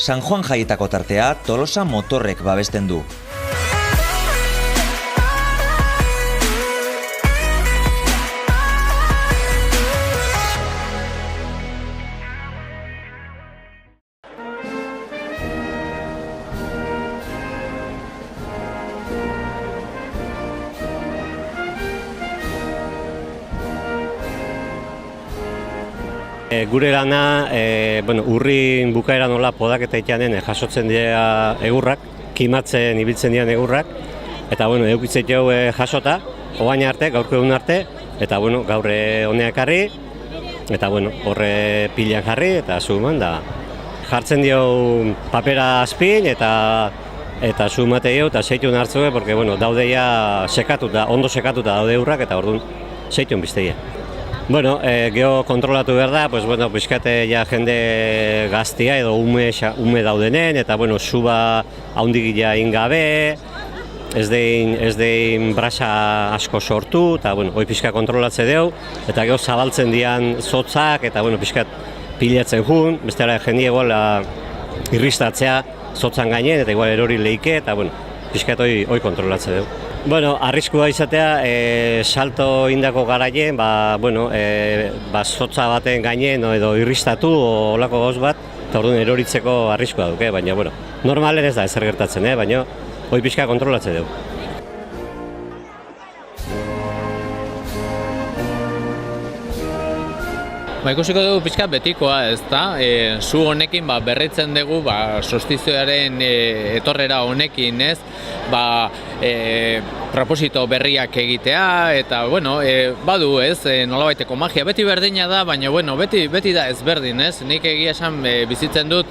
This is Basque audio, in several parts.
San Juan jaietako tartea Tolosa Motorrek babesten du. Gure lana, urrin bukaera nola podaketa itanen jasotzen dira egurrak, kimatzen ibiltzen dian egurrak, eta eukitzet jau jasota, oain arte, gaurko egun arte, eta gaur honea ekarri, eta horre pilan jarri, eta zuman da. Jartzen dio papera azpin, eta zumate dio, eta zeitun hartzue, porque daudeia sekatuta, ondo sekatuta daude egurrak, eta orduan zeitun bizteia. Geho kontrolatu behar da, pixkate jende gaztia edo ume daudenen, eta suba haundik ingabe, ez dein brasa asko sortu, eta hoi pixka kontrolatze deu, eta geho zabaltzen dian zotzak, eta pixkat pilatzen jun, bestela jende irristatzea zotzan gainen, eta igual erori leike, eta pixkat hoi kontrolatze deu. Arriskua izatea, salto indako garaien, zotza baten gainen edo irristatu olako gauz bat, eta orduan eroritzeko arriskua duke, baina normalen ez da ezer gertatzen, baina hoi pixka kontrolatze dugu. Ikusiko dugu pixka betikoa, ezta? Zu honekin berritzen dugu solstizioaren etorrera honekin, ez? Proposito berriak egitea, eta badu, ez? Nolabaiteko magia. Beti berdina da, baina beti da ezberdin, ez? Nik egia esan bizitzen dut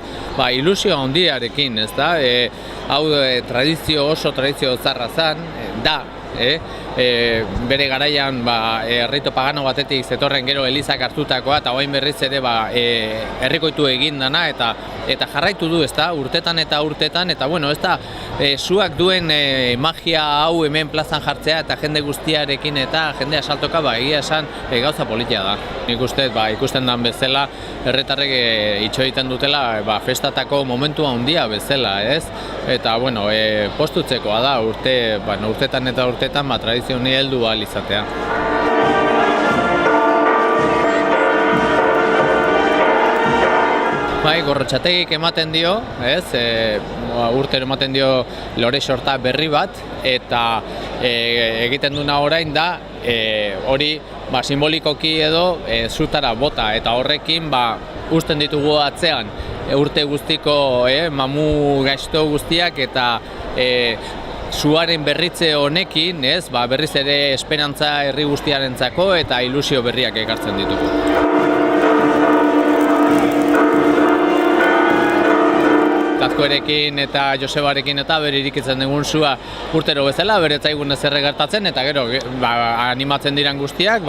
ilusio handiarekin, ezta? Hau oso tradizio zarra zan, da, bere garaian errito pagano batetik zetorren gero elizak hartutakoa, eta orain berriz ere herrikoitu egin dana, eta jarraitu du, ezta, urtetan, eta ez da zuak duen magia hau hemen plazan jartzea, eta jende guztiarekin eta jende asaltoka egia esan gauza politia da. Nik uste, ikusten dan bezala, herritarrek itxo egiten dutela festatako momentua handia bezala, ez? Eta, postutzekoa da, urtetan eta urtetan tradizio honi heldu ahal izatea. Gorrotxategik ematen dio, urtero ematen dio lore sorta berri bat, eta egiten duna orain da, hori simbolikoki edo zutara bota, eta horrekin uzten ditugu atzean urte guztiko mamu gaizto guztiak, eta zuaren berritze honekin, berriz ere esperantza herri guztiarentzako eta ilusio berriak ekartzen ditugu. Azkoerekin eta Josebarekin eta bere irikitzen dugun zua urtero bezala, bere zaigun ez gertatzen, eta gero animatzen diran guztiak,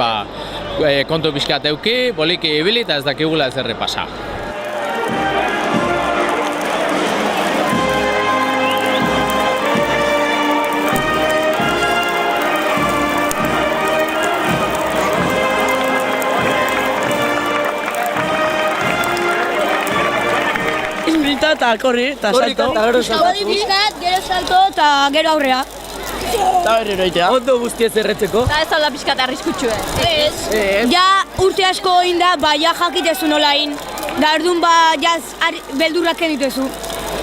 kontu pixkat euki, boliki ibili eta ez dakigula ez pasa. Eta korri, eta salto. Gero salto eta gero aurrea. Eta berriro egitea. Ondo guztiez erretzeko. Eta ez alda pixkat arriskutxu ez. Ja urte asko inda, ja jakitezu nola in. Da erdun jaz beldurrak dituzu.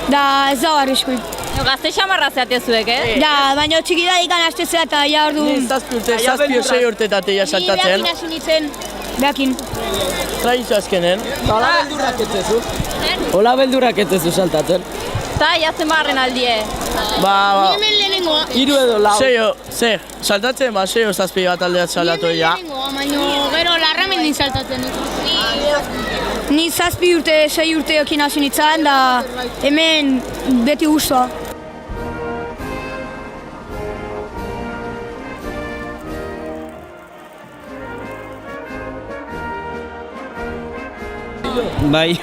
Da ez da arriskuit. Gazte xamarra zeatezuek, Da, baina txiki da ikan astezea eta ja orduan... Zazpi sei urtetatik ja saltatzen. Ni behakin hasi nintzen, behakin. Tradizio azkenen. Ola beldurrak etzezu. Ola beldurrak etzezu saltatzen. Eta jazen barren aldie. Ni hemen lehenengoa. Hiru edo lau. Saltatzen, seio zazpi bat aldeat saldatu ya. Ni hemen lehenengoa, baina gero larramen din saltatzen. Ni zazpi urte, sei urte okin hasi nintzen, da hemen beti guztua.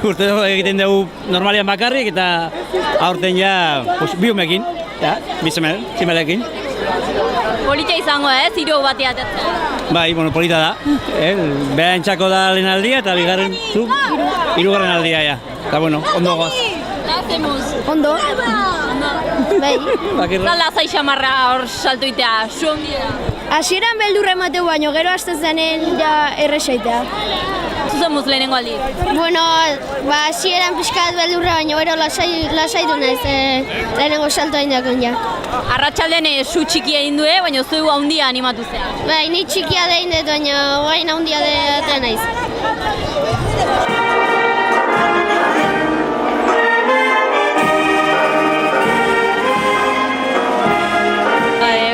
Urte egiten dugu normalian bakarrik eta aurten ja biumekin, bizimelekin. Polita izango hiru bati atetzen. Polita da. Beha entxako da lehen aldia eta bigarren hirugarren aldia ja. Eta ondo goaz. Ondo. Bai. Eta lasai xamarra hor saltoitea, su ondia. Hasieran beldurra emateu baino, gero hastez denen ja errexaitea. Zuzen muz lehenengo aldi. Bueno, hasieran pixkat beldurra baino, gero lasaitu naiz lehenengo saltoa indakon ja. Arratsaldean su txikia egin due, baina zu handia animatu zea. Bai, ni txikia dein dut, baina guain handia dut naiz.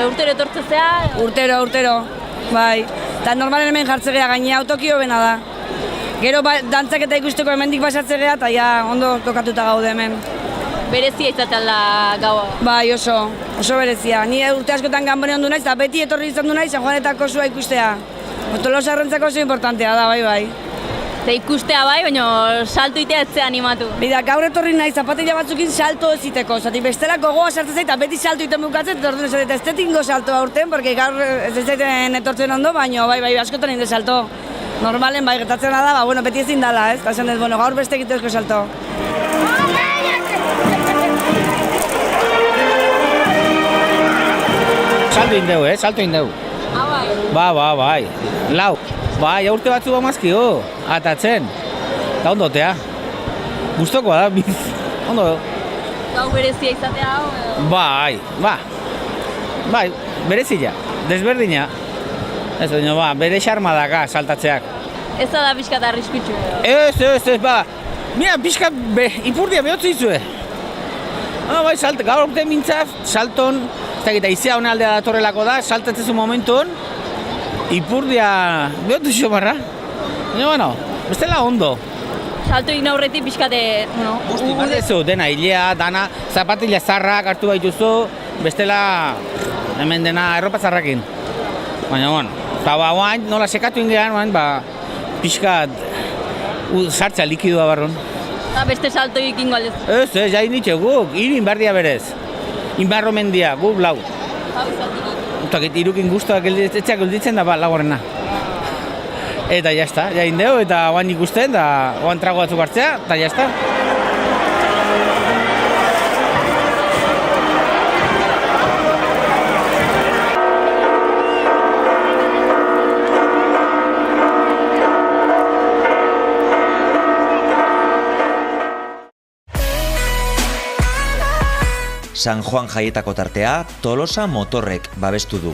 Urtero etortzea? Urtero, bai. Eta normalen hemen jartzegea gaine autokio bena da. Gero dantzak eta ikusteko hemendik pasatzegea eta ja ondo kokatuta gaude hemen. Berezia izaten da gaua. Bai, oso berezia. Ni urte askotan ganbonean du naiz, eta beti etorri izan du naiz San Juanetako sua ikustea. Tolosarrentzako oso importantea da, bai. Eta ikustea bai, baina saltoitea ez zea animatu. Bida, gaur etorri naiz zapatila batzukin salto eziteko. Zati bestela gogoa sartzen zait, eta beti salto iten bukatzen, eta orduan ez tetingo salto aurten, porque gaur ez zaiten etortzen ondo, baina bai, askotan inde salto. Normalen bai, gertatzen da, bueno, beti ezin dala, ez? Eta esan ez, bueno, gaur beste egitezko salto. Salto indeu. Bai. Lau. Bai, urte batzu bamazkio, atatzen. Eta ondotea. Gustokoa da, ondo. Gau berezia izatea hau? Bai, berezia, desberdina. Ez baina, bere xarma daka saltatzeak. Ez da pixkat arriskutsu. Ez, mira, pixkat ipurdia behotzu izue. Bai, gaur urte mintzaz, salton, eta izea hona aldea datorrelako da, saltatzezu momentun, ipurdia behotzu iso barra. Baina, bestela ondo. Salto egin aurretik pixkate, Batezu, dena, hilea, dana, zapatila zarrak hartu baituzu, bestela hemen dena erropa zarrakin. Baina, eta guain, nola sekatu ingean, pixkat sartza likidua barron. Eta beste salto egin galdez. Ez, jain ditxe guk, hiru inbardia berez. Inbarro mendia, gu blau. Eta irukin guztuak etxeak gelditzen da lagorrena. Eta jazta, jain deu, eta guain ikusten, eta guain trago batzuk hartzea, eta jazta. San Juan jaietako tartea Tolosa Motorrek babestu du.